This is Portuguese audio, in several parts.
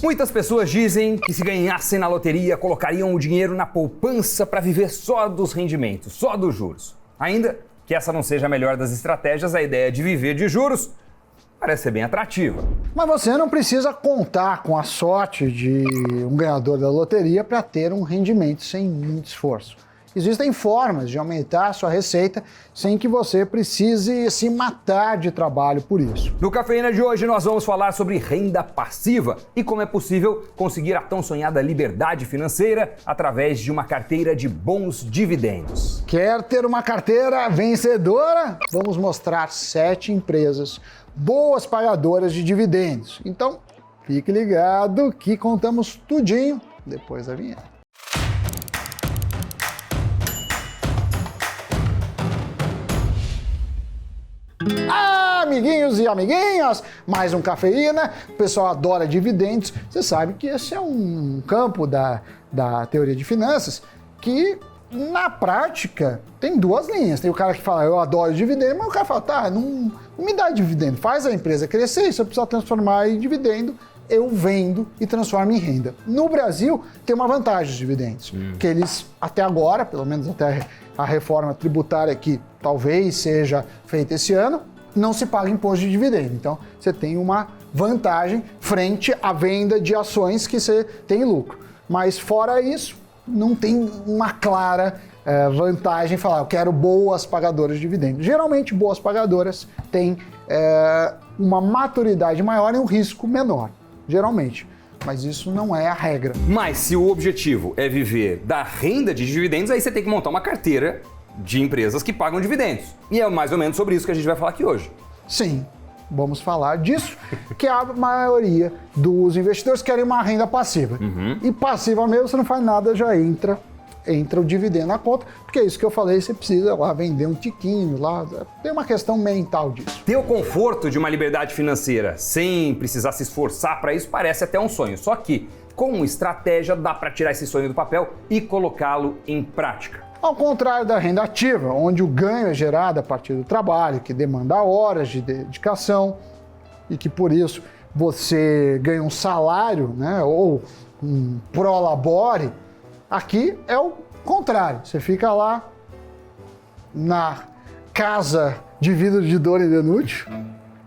Muitas pessoas dizem que se ganhassem na loteria, colocariam o dinheiro na poupança para viver só dos rendimentos, só dos juros. Ainda que essa não seja a melhor das estratégias, a ideia de viver de juros parece ser bem atrativa. Mas você não precisa contar com a sorte de um ganhador da loteria para ter um rendimento sem muito esforço. Existem formas de aumentar a sua receita sem que você precise se matar de trabalho por isso. No Cafeína de hoje nós vamos falar sobre renda passiva e como é possível conseguir a tão sonhada liberdade financeira através de uma carteira de bons dividendos. Quer ter uma carteira vencedora? Vamos mostrar 7 empresas boas pagadoras de dividendos. Então, fique ligado que contamos tudinho depois da vinheta. Amiguinhos e amiguinhas, mais um Cafeína. O pessoal adora dividendos. Você sabe que esse é um campo da teoria de finanças que, na prática, tem duas linhas. Tem o cara que fala, eu adoro dividendo, mas o cara fala, tá, não me dá dividendo. Faz a empresa crescer, se eu precisar transformar em dividendo, eu vendo e transformo em renda. No Brasil, tem uma vantagem os dividendos, que eles, até agora, pelo menos até a reforma tributária que talvez seja feita esse ano, não se paga imposto de dividendo. Então, você tem uma vantagem frente à venda de ações que você tem lucro. Mas, fora isso, não tem uma clara vantagem em falar, eu quero boas pagadoras de dividendos. Geralmente, boas pagadoras têm uma maturidade maior e um risco menor, geralmente. Mas isso não é a regra. Mas se o objetivo é viver da renda de dividendos, aí você tem que montar uma carteira de empresas que pagam dividendos. E é mais ou menos sobre isso que a gente vai falar aqui hoje. Sim, vamos falar disso, que a maioria dos investidores querem uma renda passiva. E passiva mesmo, você não faz nada, já entra o dividendo na conta, porque é isso que eu falei, você precisa lá vender um tiquinho, lá tem uma questão mental disso. Ter o conforto de uma liberdade financeira sem precisar se esforçar para isso parece até um sonho, só que com estratégia dá para tirar esse sonho do papel e colocá-lo em prática. Ao contrário da renda ativa, onde o ganho é gerado a partir do trabalho, que demanda horas de dedicação e que por isso você ganha um salário, né, ou um prolabore, aqui é o contrário. Você fica lá na casa de vidro de dor e denútil,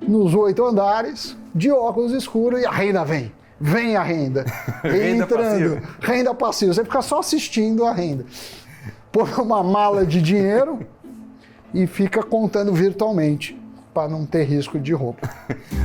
nos 8 andares, de óculos escuros, e a renda vem. Vem a renda. Renda entrando. passiva. Renda passiva. Você fica só assistindo a renda. Põe uma mala de dinheiro e fica contando virtualmente para não ter risco de roubo.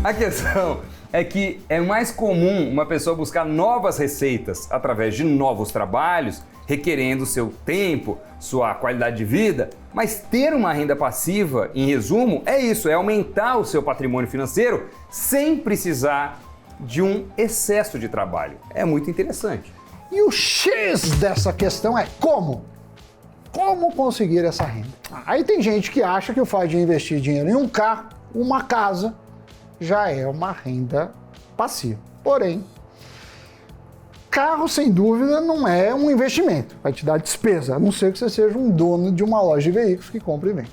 A questão é que é mais comum uma pessoa buscar novas receitas através de novos trabalhos, requerendo seu tempo, sua qualidade de vida, mas ter uma renda passiva, em resumo, é isso, é aumentar o seu patrimônio financeiro sem precisar de um excesso de trabalho. É muito interessante. E o X dessa questão é como? Como conseguir essa renda? Aí tem gente que acha que o fato de investir dinheiro em um carro, uma casa, já é uma renda passiva. Porém, carro, sem dúvida, não é um investimento. Vai te dar despesa, a não ser que você seja um dono de uma loja de veículos que compra e vende.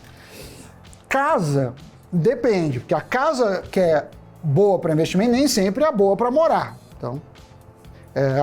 Casa, depende, porque a casa que é boa para investimento nem sempre é boa para morar. Então,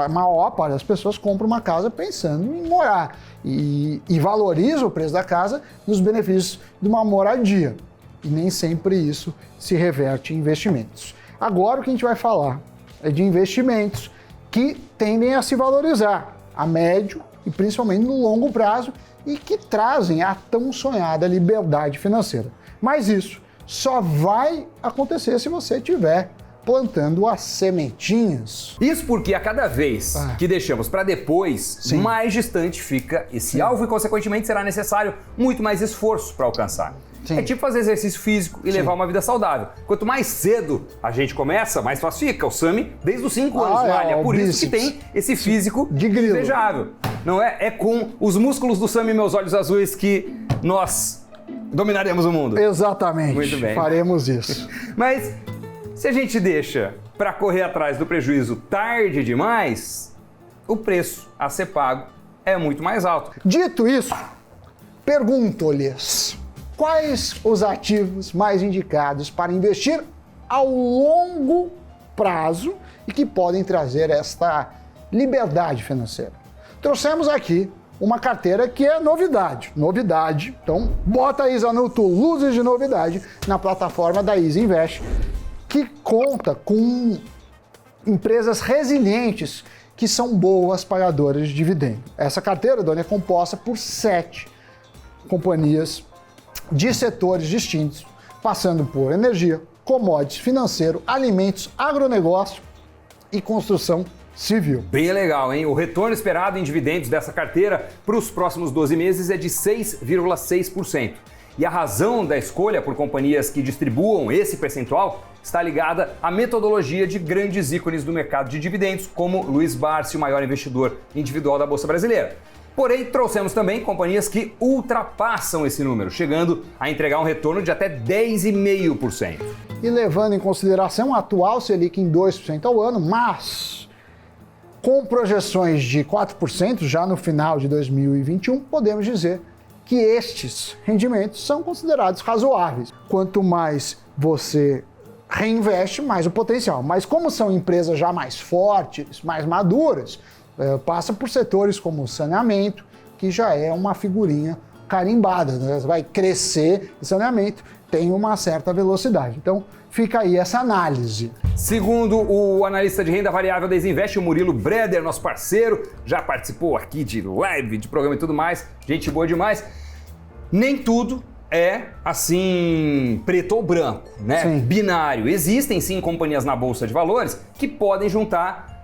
a maior parte das pessoas compra uma casa pensando em morar e valoriza o preço da casa nos benefícios de uma moradia. E nem sempre isso se reverte em investimentos. Agora o que a gente vai falar é de investimentos que tendem a se valorizar a médio e principalmente no longo prazo e que trazem a tão sonhada liberdade financeira. Mas isso só vai acontecer se você tiver plantando as sementinhas. Isso porque a cada vez que deixamos para depois, Sim. mais distante fica esse alvo e, consequentemente, será necessário muito mais esforço para alcançar. Sim. É tipo fazer exercício físico e levar uma vida saudável. Quanto mais cedo a gente começa, mais fácil fica. O Sami, desde os 5 anos, malha. Por isso que tem esse físico de grilo. invejável. Não é? É com os músculos do Sami e meus olhos azuis que nós dominaremos o mundo. Exatamente. Muito bem. Faremos isso. Mas se a gente deixa para correr atrás do prejuízo tarde demais, o preço a ser pago é muito mais alto. Dito isso, pergunto-lhes: quais os ativos mais indicados para investir ao longo prazo e que podem trazer esta liberdade financeira. Trouxemos aqui uma carteira que é novidade. Então bota aí, Zanotto, luzes de novidade na plataforma da Easy Invest, que conta com empresas resilientes que são boas pagadoras de dividendos. Essa carteira, Doni, é composta por 7 companhias de setores distintos, passando por energia, commodities, financeiro, alimentos, agronegócio e construção civil. Bem legal, hein? O retorno esperado em dividendos dessa carteira para os próximos 12 meses é de 6,6%. E a razão da escolha por companhias que distribuam esse percentual está ligada à metodologia de grandes ícones do mercado de dividendos, como Luiz Barsi, o maior investidor individual da Bolsa Brasileira. Porém, trouxemos também companhias que ultrapassam esse número, chegando a entregar um retorno de até 10,5%. E levando em consideração a atual Selic em 2% ao ano, mas com projeções de 4% já no final de 2021, podemos dizer que estes rendimentos são considerados razoáveis. Quanto mais você reinveste, mais o potencial. Mas como são empresas já mais fortes, mais maduras, passa por setores como saneamento, que já é uma figurinha carimbada, né? Vai crescer o saneamento, tem uma certa velocidade. Então fica aí essa análise. Segundo o analista de renda variável da Easy Invest, o Murilo Breder, nosso parceiro, já participou aqui de live, de programa e tudo mais, gente boa demais. Nem tudo é assim preto ou branco, né? Sim. Binário. Existem sim companhias na Bolsa de Valores que podem juntar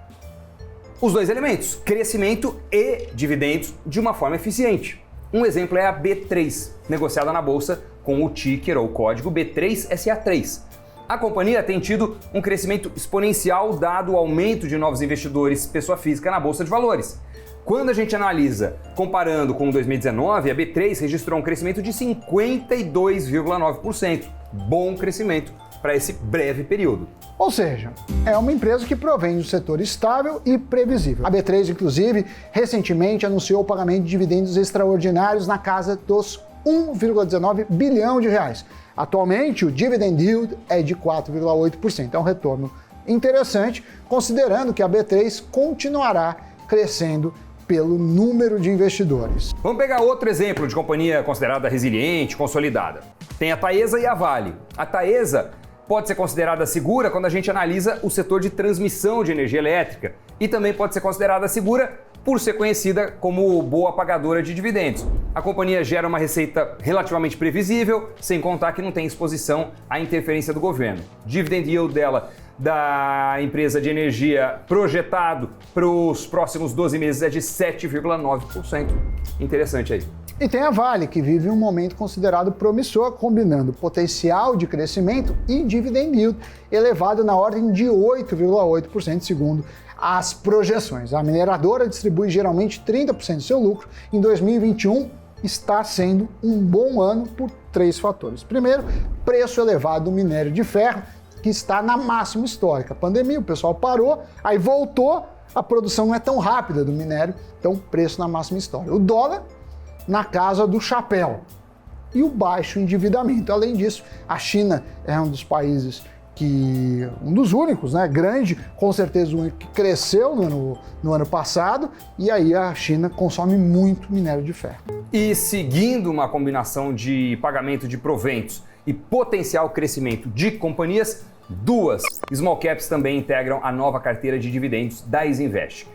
os dois elementos, crescimento e dividendos, de uma forma eficiente. Um exemplo é a B3, negociada na Bolsa com o ticker ou código B3SA3. A companhia tem tido um crescimento exponencial dado o aumento de novos investidores pessoa física na Bolsa de Valores. Quando a gente analisa, comparando com 2019, a B3 registrou um crescimento de 52,9%. Bom crescimento para esse breve período. Ou seja, é uma empresa que provém de um setor estável e previsível. A B3, inclusive, recentemente anunciou o pagamento de dividendos extraordinários na casa dos 1,19 bilhão de reais. Atualmente, o dividend yield é de 4,8%. É um retorno interessante, considerando que a B3 continuará crescendo pelo número de investidores. Vamos pegar outro exemplo de companhia considerada resiliente, consolidada. Tem a Taesa e a Vale. A Taesa pode ser considerada segura quando a gente analisa o setor de transmissão de energia elétrica e também pode ser considerada segura por ser conhecida como boa pagadora de dividendos. A companhia gera uma receita relativamente previsível, sem contar que não tem exposição à interferência do governo. Dividend yield dela da empresa de energia projetado para os próximos 12 meses é de 7,9%. Interessante aí. E tem a Vale, que vive um momento considerado promissor, combinando potencial de crescimento e dividend yield elevado na ordem de 8,8%, segundo as projeções. A mineradora distribui geralmente 30% do seu lucro. Em 2021, está sendo um bom ano por 3 fatores. Primeiro, preço elevado do minério de ferro, que está na máxima histórica. Pandemia, o pessoal parou, aí voltou, a produção não é tão rápida do minério, então preço na máxima histórica. O dólar na casa do chapéu e o baixo endividamento. Além disso, a China é um dos países um dos únicos, né, grande, com certeza o único que cresceu no ano passado, e aí a China consome muito minério de ferro. E seguindo uma combinação de pagamento de proventos e potencial crescimento de companhias, 2 small caps também integram a nova carteira de dividendos da Easy Invest.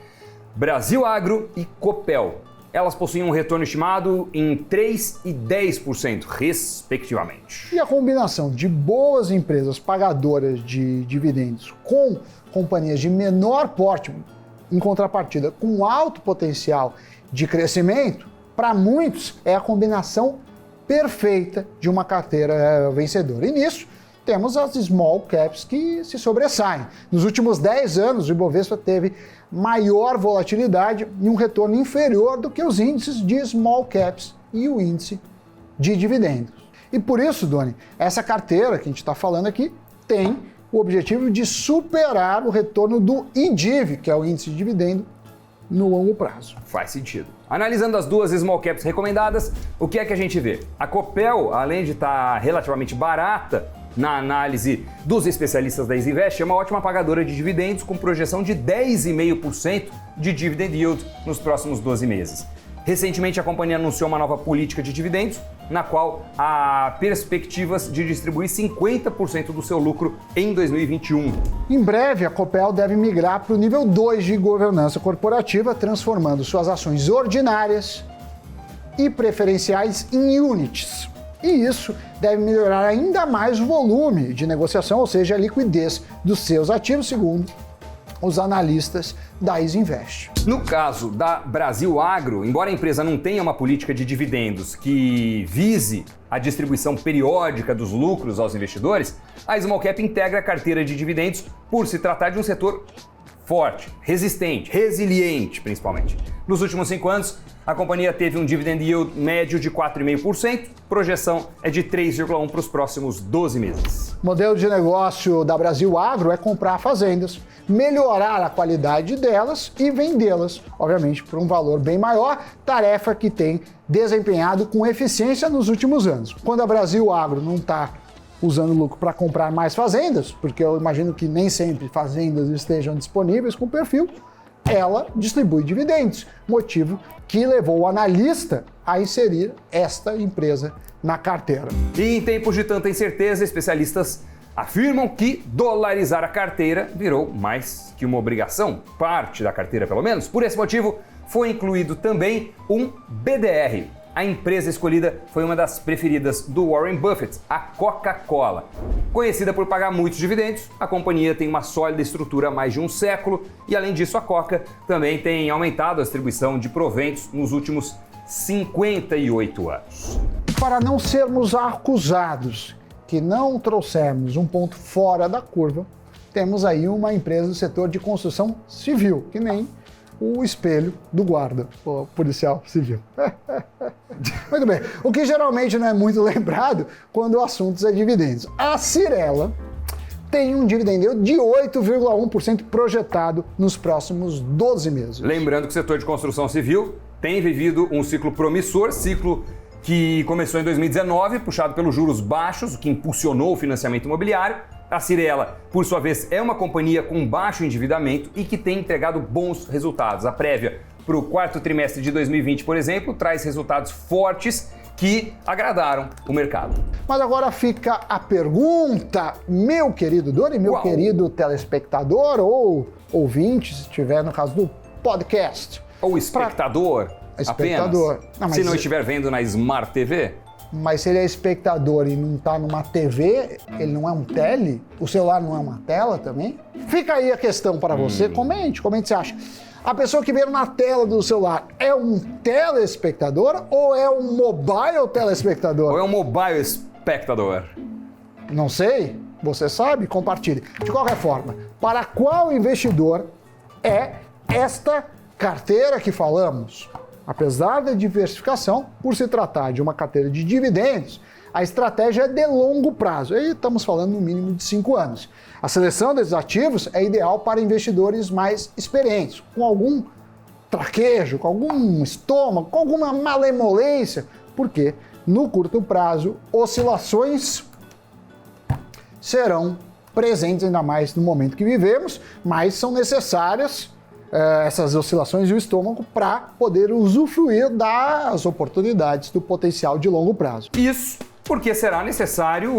Brasil Agro e Copel. Elas possuem um retorno estimado em 3% e 10%, respectivamente. E a combinação de boas empresas pagadoras de dividendos com companhias de menor porte, em contrapartida com alto potencial de crescimento, para muitos é a combinação perfeita de uma carteira vencedora. E nisso temos as small caps que se sobressaem. Nos últimos 10 anos, o Ibovespa teve maior volatilidade e um retorno inferior do que os índices de small caps e o índice de dividendos. E por isso, Doni, essa carteira que a gente está falando aqui tem o objetivo de superar o retorno do IDIV, que é o índice de dividendo, no longo prazo. Faz sentido. Analisando as 2 small caps recomendadas, o que é que a gente vê? A Copel, além de estar relativamente barata, na análise dos especialistas da Isinvest, é uma ótima pagadora de dividendos com projeção de 10,5% de dividend yield nos próximos 12 meses. Recentemente, a companhia anunciou uma nova política de dividendos, na qual há perspectivas de distribuir 50% do seu lucro em 2021. Em breve, a Copel deve migrar para o nível 2 de governança corporativa, transformando suas ações ordinárias e preferenciais em units. E isso deve melhorar ainda mais o volume de negociação, ou seja, a liquidez dos seus ativos, segundo os analistas da Isinvest. No caso da Brasil Agro, embora a empresa não tenha uma política de dividendos que vise a distribuição periódica dos lucros aos investidores, a Small Cap integra a carteira de dividendos por se tratar de um setor forte, resistente, resiliente principalmente. Nos últimos 5 anos, a companhia teve um dividend yield médio de 4,5%, projeção é de 3,1% para os próximos 12 meses. O modelo de negócio da Brasil Agro é comprar fazendas, melhorar a qualidade delas e vendê-las, obviamente, por um valor bem maior, tarefa que tem desempenhado com eficiência nos últimos anos. Quando a Brasil Agro não está usando lucro para comprar mais fazendas, porque eu imagino que nem sempre fazendas estejam disponíveis com perfil, ela distribui dividendos, motivo que levou o analista a inserir esta empresa na carteira. E em tempos de tanta incerteza, especialistas afirmam que dolarizar a carteira virou mais que uma obrigação, parte da carteira pelo menos. Por esse motivo, foi incluído também um BDR. A empresa escolhida foi uma das preferidas do Warren Buffett, a Coca-Cola. Conhecida por pagar muitos dividendos, a companhia tem uma sólida estrutura há mais de um século e, além disso, a Coca também tem aumentado a distribuição de proventos nos últimos 58 anos. Para não sermos acusados que não trouxemos um ponto fora da curva, temos aí uma empresa do setor de construção civil, que nem o espelho do guarda, o policial civil. Muito bem. O que geralmente não é muito lembrado quando o assunto é dividendos. A Cyrela tem um dividendo de 8,1% projetado nos próximos 12 meses. Lembrando que o setor de construção civil tem vivido um ciclo promissor, ciclo que começou em 2019, puxado pelos juros baixos, o que impulsionou o financiamento imobiliário. A Cyrela, por sua vez, é uma companhia com baixo endividamento e que tem entregado bons resultados. A prévia para o quarto trimestre de 2020, por exemplo, traz resultados fortes que agradaram o mercado. Mas agora fica a pergunta, meu querido Dori, meu querido telespectador ou ouvinte, se estiver no caso do podcast. Ou espectador, espectador. Não, se não estiver vendo na Smart TV. Mas se ele é espectador e não está numa TV, ele não é um tele? O celular não é uma tela também? Fica aí a questão para você, comente o que você acha. A pessoa que vê na tela do celular é um telespectador ou é um mobile telespectador? Ou é um mobile espectador? Não sei, você sabe? Compartilhe. De qualquer forma, para qual investidor é esta carteira que falamos? Apesar da diversificação, por se tratar de uma carteira de dividendos, a estratégia é de longo prazo, e estamos falando no mínimo de 5 anos. A seleção desses ativos é ideal para investidores mais experientes, com algum traquejo, com algum estômago, com alguma malemolência, porque no curto prazo, oscilações serão presentes, ainda mais no momento que vivemos, mas são necessárias essas oscilações e o estômago para poder usufruir das oportunidades do potencial de longo prazo. Isso porque será necessário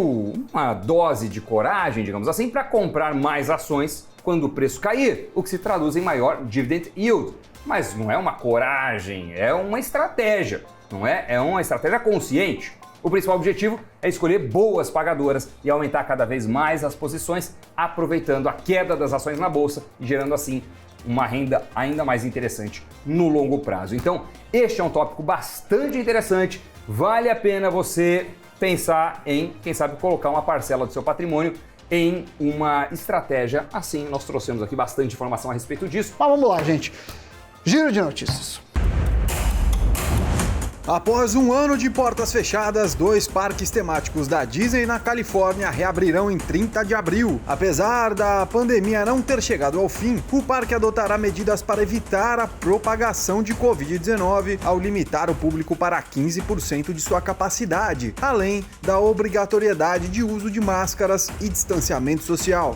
uma dose de coragem, digamos assim, para comprar mais ações quando o preço cair, o que se traduz em maior dividend yield. Mas não é uma coragem, é uma estratégia, não é? É uma estratégia consciente. O principal objetivo é escolher boas pagadoras e aumentar cada vez mais as posições, aproveitando a queda das ações na bolsa e gerando assim uma renda ainda mais interessante no longo prazo. Então, este é um tópico bastante interessante. Vale a pena você pensar em, quem sabe, colocar uma parcela do seu patrimônio em uma estratégia assim. Nós trouxemos aqui bastante informação a respeito disso. Mas vamos lá, gente. Giro de notícias. Após um ano de portas fechadas, 2 parques temáticos da Disney na Califórnia reabrirão em 30 de abril. Apesar da pandemia não ter chegado ao fim, o parque adotará medidas para evitar a propagação de Covid-19 ao limitar o público para 15% de sua capacidade, além da obrigatoriedade de uso de máscaras e distanciamento social.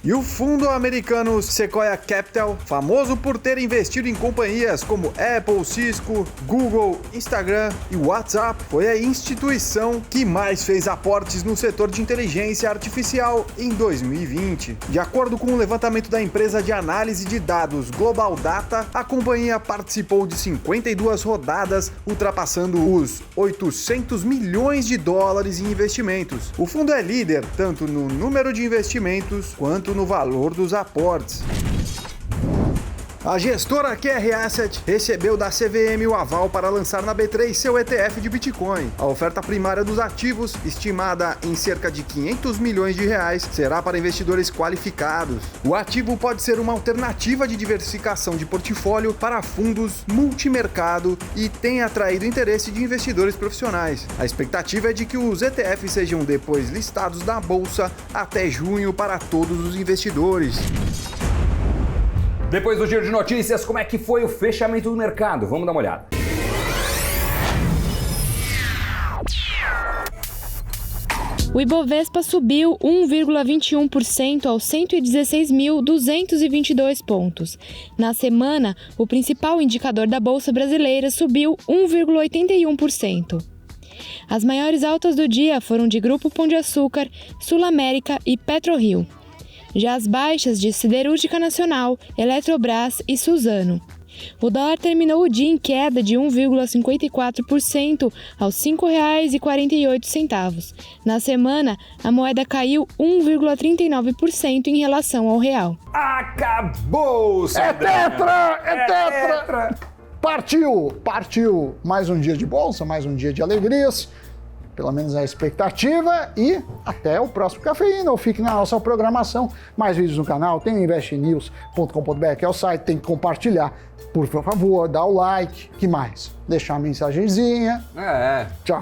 E o fundo americano Sequoia Capital, famoso por ter investido em companhias como Apple, Cisco, Google, Instagram e WhatsApp, foi a instituição que mais fez aportes no setor de inteligência artificial em 2020. De acordo com o levantamento da empresa de análise de dados Global Data, a companhia participou de 52 rodadas, ultrapassando os 800 milhões de dólares em investimentos. O fundo é líder tanto no número de investimentos quanto no valor dos aportes. A gestora QR Asset recebeu da CVM o aval para lançar na B3 seu ETF de Bitcoin. A oferta primária dos ativos, estimada em cerca de 500 milhões de reais, será para investidores qualificados. O ativo pode ser uma alternativa de diversificação de portfólio para fundos multimercado e tem atraído interesse de investidores profissionais. A expectativa é de que os ETFs sejam depois listados na bolsa até junho para todos os investidores. Depois do giro de notícias, como é que foi o fechamento do mercado? Vamos dar uma olhada. O Ibovespa subiu 1,21% aos 116.222 pontos. Na semana, o principal indicador da Bolsa Brasileira subiu 1,81%. As maiores altas do dia foram de Grupo Pão de Açúcar, Sul América e PetroRio. Já as baixas de Siderúrgica Nacional, Eletrobras e Suzano. O dólar terminou o dia em queda de 1,54% aos R$ 5,48. Na semana, a moeda caiu 1,39% em relação ao real. Acabou, É tetra! Partiu! Mais um dia de bolsa, mais um dia de alegrias. Pelo menos a expectativa, e até o próximo Cafeína, ou fique na nossa programação. Mais vídeos no canal, tem o investnews.com.br, que é o site, tem que compartilhar, por favor, dá o like, que mais? Deixar uma mensagenzinha. É. Tchau.